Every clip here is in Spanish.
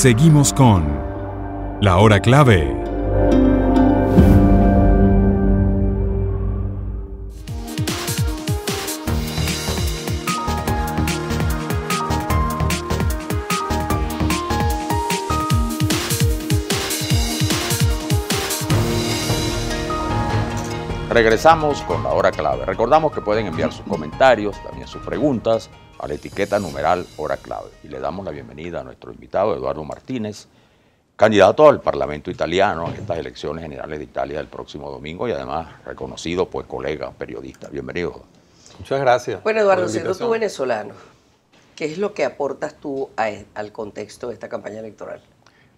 Seguimos con La Hora Clave. Regresamos con La Hora Clave. Recordamos que pueden enviar sus comentarios, también sus preguntas, a la etiqueta numeral Hora Clave. Y le damos la bienvenida a nuestro invitado, Eduardo Martínez, candidato al Parlamento italiano en estas elecciones generales de Italia del próximo domingo y además reconocido pues colega periodista. Bienvenido. Muchas gracias. Bueno, Eduardo, siendo tú venezolano, ¿qué es lo que aportas tú al contexto de esta campaña electoral?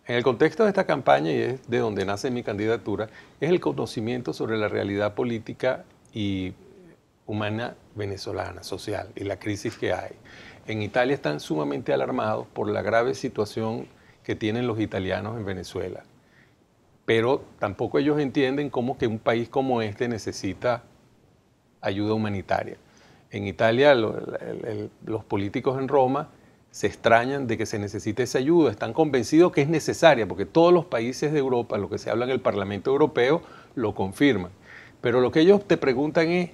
En el contexto de esta campaña, y es de donde nace mi candidatura, es el conocimiento sobre la realidad política y humana venezolana, social, y la crisis que hay. En Italia están sumamente alarmados por la grave situación que tienen los italianos en Venezuela. Pero tampoco ellos entienden cómo que un país como este necesita ayuda humanitaria. En Italia, los políticos en Roma se extrañan de que se necesite esa ayuda, están convencidos que es necesaria, porque todos los países de Europa, lo que se habla en el Parlamento Europeo, lo confirman. Pero lo que ellos te preguntan es,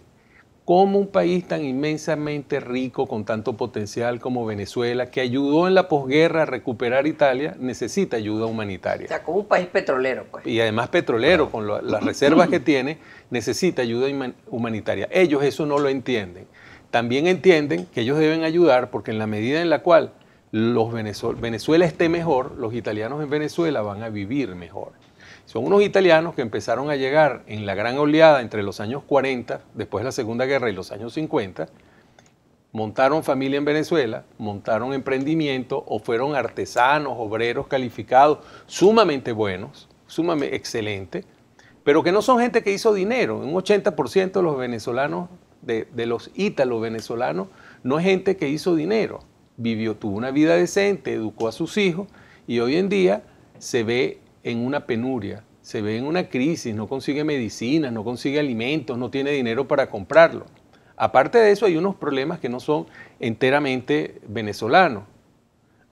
¿cómo un país tan inmensamente rico, con tanto potencial como Venezuela, que ayudó en la posguerra a recuperar Italia, necesita ayuda humanitaria? O sea, como un país petrolero, pues. Y además petrolero, con las reservas que tiene, necesita ayuda humanitaria. Ellos eso no lo entienden. También entienden que ellos deben ayudar porque en la medida en la cual Venezuela esté mejor, los italianos en Venezuela van a vivir mejor. Son unos italianos que empezaron a llegar en la gran oleada entre los años 40, después de la Segunda Guerra, y los años 50, montaron familia en Venezuela, montaron emprendimiento o fueron artesanos, obreros calificados, sumamente buenos, sumamente excelentes, pero que no son gente que hizo dinero. Un 80% de los venezolanos, de los ítalo-venezolanos, no es gente que hizo dinero. Tuvo una vida decente, educó a sus hijos y hoy en día se ve en una penuria, se ve en una crisis, no consigue medicinas, no consigue alimentos, no tiene dinero para comprarlo. Aparte de eso hay unos problemas que no son enteramente venezolanos.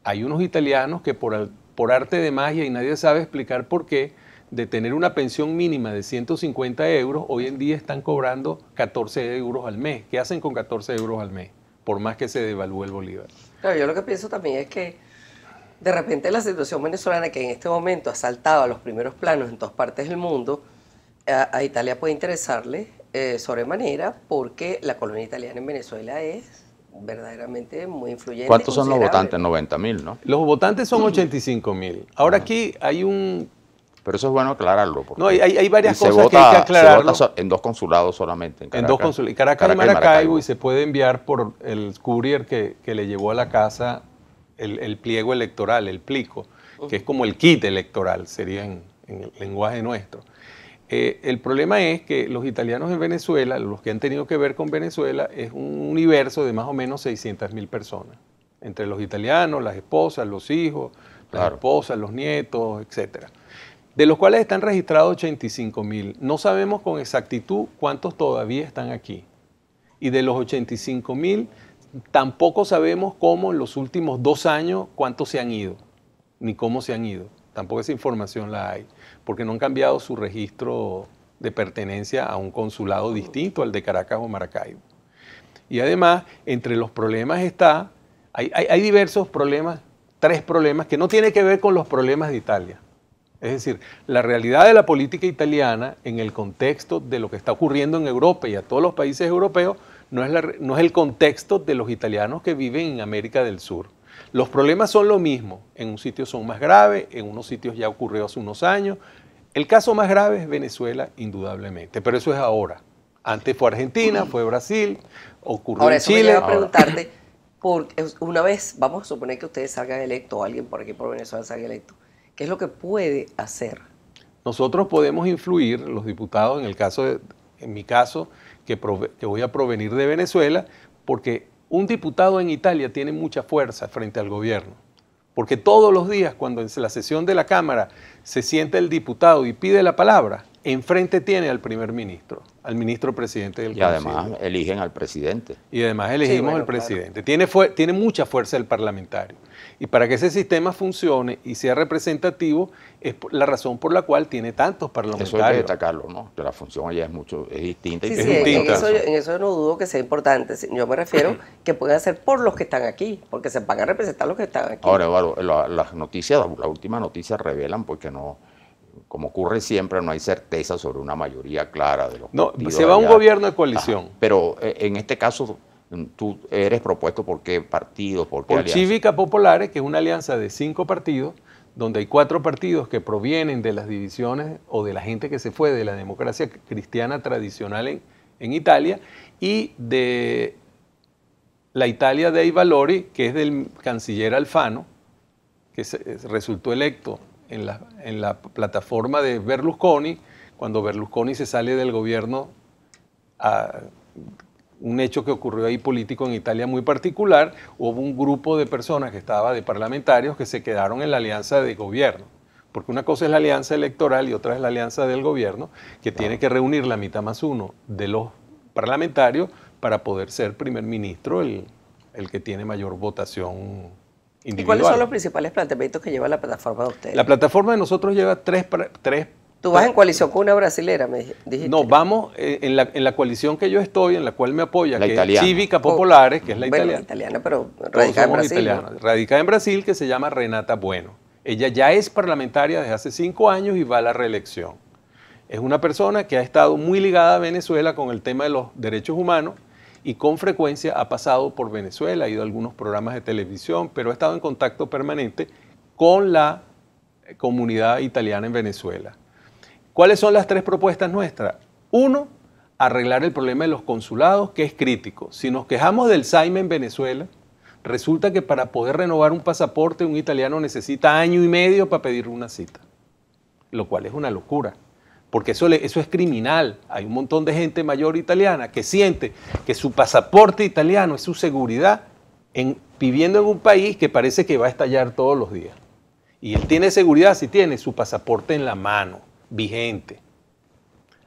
Hay unos italianos que por arte de magia, y nadie sabe explicar por qué, de tener una pensión mínima de 150 euros, hoy en día están cobrando 14 euros al mes. ¿Qué hacen con 14 euros al mes? Por más que se devalúe el bolívar. Claro, yo lo que pienso también es que de repente la situación venezolana, que en este momento ha saltado a los primeros planos en todas partes del mundo, a Italia puede interesarle sobremanera porque la colonia italiana en Venezuela es verdaderamente muy influyente. ¿Cuántos son los votantes? 90.000, ¿no? Los votantes son 85.000. Ahora aquí hay un... Pero eso es bueno aclararlo. Porque no, hay varias cosas vota, que hay que aclarar. Se vota en dos consulados solamente. En dos consulados, Caracas y Maracaibo, y se puede enviar por el courier que le llevó a la casa el pliego electoral, el plico, que es como el kit electoral, sería en el lenguaje nuestro. El problema es que los italianos en Venezuela, los que han tenido que ver con Venezuela, es un universo de más o menos 600.000 personas. Entre los italianos, las esposas, los hijos, las esposas, los nietos, etcétera. De los cuales están registrados 85.000. No sabemos con exactitud cuántos todavía están aquí. Y de los 85.000, tampoco sabemos cómo en los últimos 2 años cuántos se han ido, ni cómo se han ido. Tampoco esa información la hay, porque no han cambiado su registro de pertenencia a un consulado distinto al de Caracas o Maracaibo. Y además, entre los problemas hay diversos problemas, 3 problemas que no tienen que ver con los problemas de Italia. Es decir, la realidad de la política italiana en el contexto de lo que está ocurriendo en Europa y a todos los países europeos no es el contexto de los italianos que viven en América del Sur. Los problemas son lo mismo, en un sitio son más graves, en unos sitios ya ocurrió hace unos años. El caso más grave es Venezuela, indudablemente, pero eso es ahora. Antes fue Argentina, fue Brasil, ocurrió en Chile. Ahora, eso me lleva a preguntarte, porque una vez, vamos a suponer que ustedes salgan electos, o alguien por aquí por Venezuela salga electo, ¿qué es lo que puede hacer? Nosotros podemos influir, los diputados, en mi caso, que voy a provenir de Venezuela, porque un diputado en Italia tiene mucha fuerza frente al gobierno. Porque todos los días, cuando en la sesión de la Cámara se sienta el diputado y pide la palabra, enfrente tiene al primer ministro, al ministro presidente del Consejo. Y Consejo. además eligen al presidente. Y además elegimos al presidente. Claro. Tiene mucha fuerza el parlamentario. Y para que ese sistema funcione y sea representativo, es la razón por la cual tiene tantos parlamentarios. Eso hay que destacarlo, ¿no? Que la función allá es distinta. Sí, y sí, en eso no dudo que sea importante. Yo me refiero que pueden hacer por los que están aquí, porque se van a representar los que están aquí. Ahora, Eduardo, las noticias, las últimas noticias revelan porque no, como ocurre siempre, no hay certeza sobre una mayoría clara de los partidos. No, se va a un gobierno de coalición. Ajá. Pero en este caso, tú eres propuesto por qué partido, por qué alianza. Por Cívica Populares, que es una alianza de 5 partidos, donde hay 4 partidos que provienen de las divisiones o de la gente que se fue de la democracia cristiana tradicional en Italia, y de la Italia dei Valori, que es del canciller Alfano, que resultó electo en la plataforma de Berlusconi, cuando Berlusconi se sale del gobierno, un hecho que ocurrió ahí político en Italia muy particular, hubo un grupo de personas que estaba de parlamentarios que se quedaron en la alianza de gobierno, porque una cosa es la alianza electoral y otra es la alianza del gobierno, que tiene que reunir la mitad más uno de los parlamentarios para poder ser primer ministro el que tiene mayor votación individual. ¿Y cuáles son los principales planteamientos que lleva la plataforma de ustedes? La plataforma de nosotros lleva tres. ¿Tú vas en coalición con una brasilera, me dijiste? No, vamos en la coalición que yo estoy, en la cual me apoya, la que italiana. es Cívica Populares, que es la bueno, italiana. italiana, pero radicada en Brasil. ¿No? Radicada en Brasil, que se llama Renata Bueno. Ella ya es parlamentaria desde hace 5 años y va a la reelección. Es una persona que ha estado muy ligada a Venezuela con el tema de los derechos humanos y con frecuencia ha pasado por Venezuela, ha ido a algunos programas de televisión, pero ha estado en contacto permanente con la comunidad italiana en Venezuela. ¿Cuáles son las 3 propuestas nuestras? 1, arreglar el problema de los consulados, que es crítico. Si nos quejamos del SAIME en Venezuela, resulta que para poder renovar un pasaporte un italiano necesita 1 año y medio para pedir una cita, lo cual es una locura, porque eso es criminal. Hay un montón de gente mayor italiana que siente que su pasaporte italiano es su seguridad viviendo en un país que parece que va a estallar todos los días. Y él tiene seguridad si tiene su pasaporte en la mano, vigente.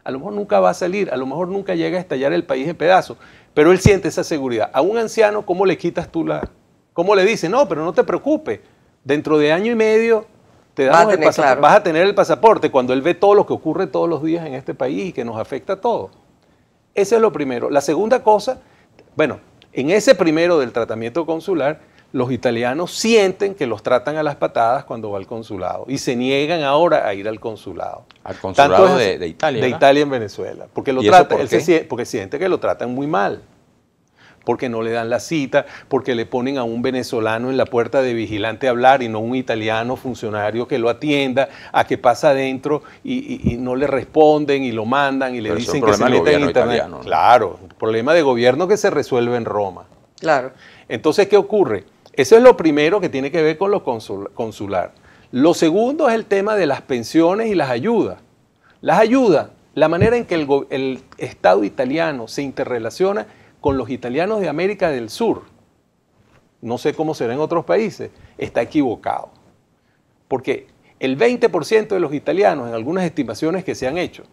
A lo mejor nunca va a salir, a lo mejor nunca llega a estallar el país en pedazos, pero él siente esa seguridad. A un anciano, ¿cómo le quitas tú cómo le dices? No, pero no te preocupes, dentro de 1 año y medio te damos el pasaporte, claro. Vas a tener el pasaporte cuando él ve todo lo que ocurre todos los días en este país y que nos afecta a todos. Eso es lo primero. La segunda cosa, bueno, en ese primero del tratamiento consular, los italianos sienten que los tratan a las patadas cuando va al consulado y se niegan ahora a ir al consulado. Al consulado de Italia. De Italia en Venezuela. Porque porque siente que lo tratan muy mal. Porque no le dan la cita, porque le ponen a un venezolano en la puerta de vigilante a hablar y no un italiano funcionario que lo atienda, a que pasa adentro y no le responden y lo mandan y le dicen que se meta en internet. Italiano, ¿no? Claro, un problema de gobierno que se resuelve en Roma. Claro. Entonces, ¿qué ocurre? Eso es lo primero que tiene que ver con lo consular. Lo segundo es el tema de las pensiones y las ayudas. Las ayudas, la manera en que el Estado italiano se interrelaciona con los italianos de América del Sur, no sé cómo será en otros países, está equivocado. Porque el 20% de los italianos, en algunas estimaciones que se han hecho,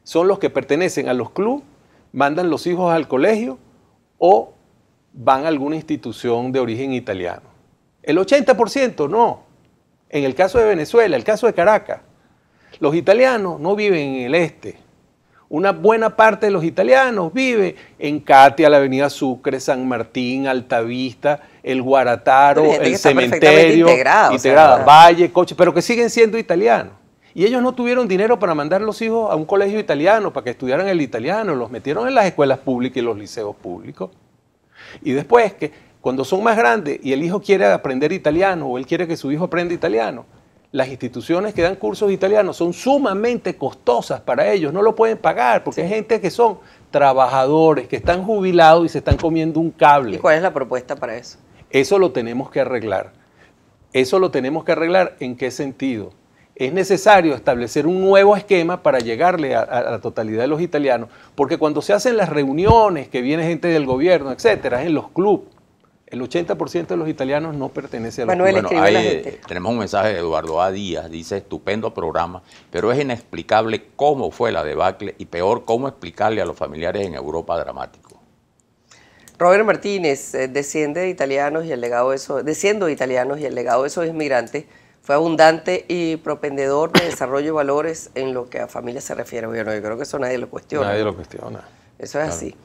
son los que pertenecen a los clubes, mandan los hijos al colegio o van a alguna institución de origen italiano. El 80% no. En el caso de Venezuela, el caso de Caracas, los italianos no viven en el este. Una buena parte de los italianos vive en Catia, la Avenida Sucre, San Martín, Altavista, el Guarataro, el cementerio, Valle, Coche, pero que siguen siendo italianos. Y ellos no tuvieron dinero para mandar a los hijos a un colegio italiano, para que estudiaran el italiano, los metieron en las escuelas públicas y los liceos públicos. Y después, cuando son más grandes y el hijo quiere aprender italiano o él quiere que su hijo aprenda italiano, las instituciones que dan cursos italianos son sumamente costosas para ellos, no lo pueden pagar porque hay gente que son trabajadores, que están jubilados y se están comiendo un cable. ¿Y cuál es la propuesta para eso? Eso lo tenemos que arreglar. Eso lo tenemos que arreglar, ¿en qué sentido? Es necesario establecer un nuevo esquema para llegarle a la totalidad de los italianos, porque cuando se hacen las reuniones, que viene gente del gobierno, etcétera, es en los clubes, El 80% de los italianos no pertenece a los Manuel, cubanos. escribe a la gente. Tenemos un mensaje de Eduardo A. Díaz, dice, estupendo programa, pero es inexplicable cómo fue la debacle y peor, cómo explicarle a los familiares en Europa dramático. Robert Martínez, desciende de italianos y el legado de esos inmigrantes fue abundante y propendedor de desarrollo de valores en lo que a familia se refiere. Bueno, yo creo que eso nadie lo cuestiona. Nadie lo cuestiona. Eso es así.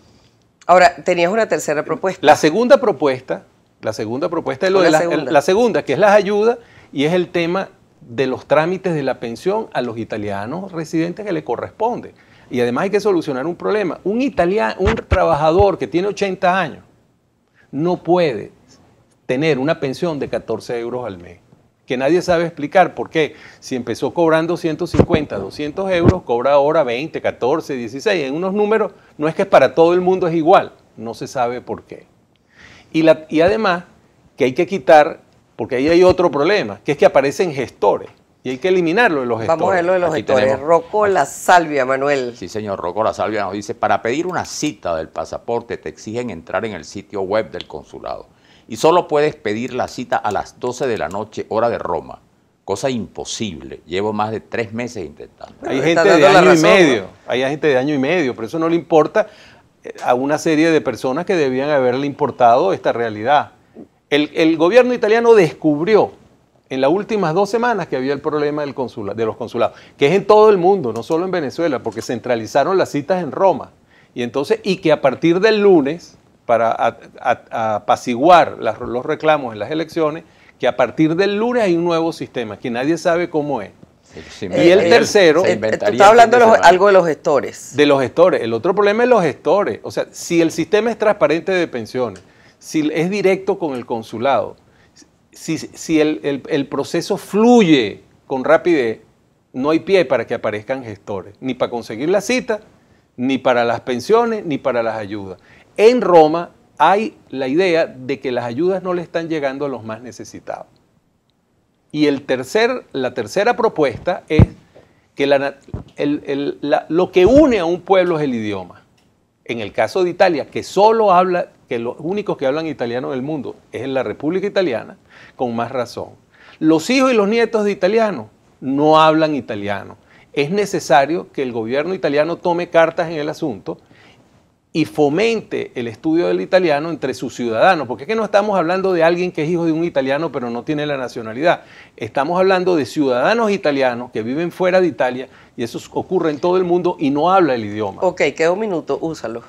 Ahora, tenías una tercera propuesta. La segunda propuesta es lo de la segunda, que es las ayudas, y es el tema de los trámites de la pensión a los italianos residentes que le corresponde. Y además hay que solucionar un problema. Un trabajador que tiene 80 años no puede tener una pensión de 14 euros al mes, que nadie sabe explicar por qué. Si empezó cobrando 150, 200 euros, cobra ahora 20, 14, 16. En unos números no es que para todo el mundo es igual, no se sabe por qué. Y además que hay que quitar, porque ahí hay otro problema, que es que aparecen gestores. Y hay que eliminarlo de los gestores. Vamos a ver lo de los gestores. Rocco La Salvia, Manuel. Sí, señor, Rocco La Salvia nos dice, para pedir una cita del pasaporte te exigen entrar en el sitio web del consulado. Y solo puedes pedir la cita a las 12 de la noche, hora de Roma. Cosa imposible. Llevo más de 3 meses intentando. Hay gente de año y medio. Hay gente de año y medio, pero eso no le importa a una serie de personas que debían haberle importado esta realidad. El gobierno italiano descubrió en las últimas 2 semanas que había el problema de los consulados, que es en todo el mundo, no solo en Venezuela, porque centralizaron las citas en Roma. Y que a partir del lunes, para apaciguar los reclamos en las elecciones, que a partir del lunes hay un nuevo sistema, que nadie sabe cómo es. Y el tercero... Tú estás hablando algo de los gestores. De los gestores. El otro problema es los gestores. O sea, si el sistema es transparente de pensiones, si es directo con el consulado, si el proceso fluye con rapidez, no hay pie para que aparezcan gestores, ni para conseguir la cita, ni para las pensiones, ni para las ayudas. En Roma hay la idea de que las ayudas no le están llegando a los más necesitados. Y la tercera propuesta es que lo que une a un pueblo es el idioma. En el caso de Italia, que los únicos que hablan italiano del mundo es en la República Italiana, con más razón. Los hijos y los nietos de italianos no hablan italiano. Es necesario que el gobierno italiano tome cartas en el asunto y fomente el estudio del italiano entre sus ciudadanos, porque es que no estamos hablando de alguien que es hijo de un italiano pero no tiene la nacionalidad. Estamos hablando de ciudadanos italianos que viven fuera de Italia y eso ocurre en todo el mundo y no habla el idioma. Ok, queda un minuto, úsalo.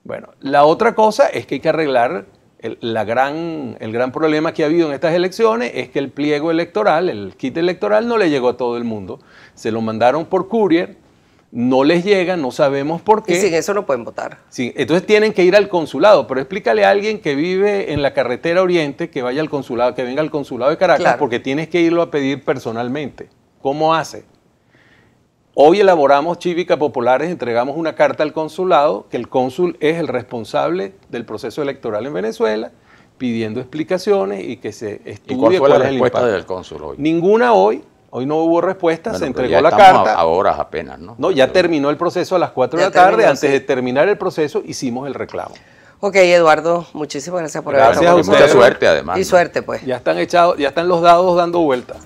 Bueno, la otra cosa es que hay que arreglar el gran problema que ha habido en estas elecciones, es que el pliego electoral, el kit electoral no le llegó a todo el mundo. Se lo mandaron por courier, no les llega, no sabemos por qué. Y sin eso no pueden votar. Sí, entonces tienen que ir al consulado, pero explícale a alguien que vive en la carretera Oriente que vaya al consulado, que venga al consulado de Caracas, claro, porque tienes que irlo a pedir personalmente. ¿Cómo hace? Hoy elaboramos Cívicas Populares, entregamos una carta al consulado, que el cónsul es el responsable del proceso electoral en Venezuela, pidiendo explicaciones y que se estudie. ¿Y cuál fue la respuesta del cónsul hoy? Ninguna hoy no hubo respuesta, bueno, se entregó la carta. A horas apenas, ¿no? No, ya terminó el proceso a las 4 de la tarde, antes de terminar el proceso hicimos el reclamo. Ok, Eduardo, muchísimas gracias por haber estado. Mucha suerte además. Y suerte, pues. Ya están los dados dando vueltas.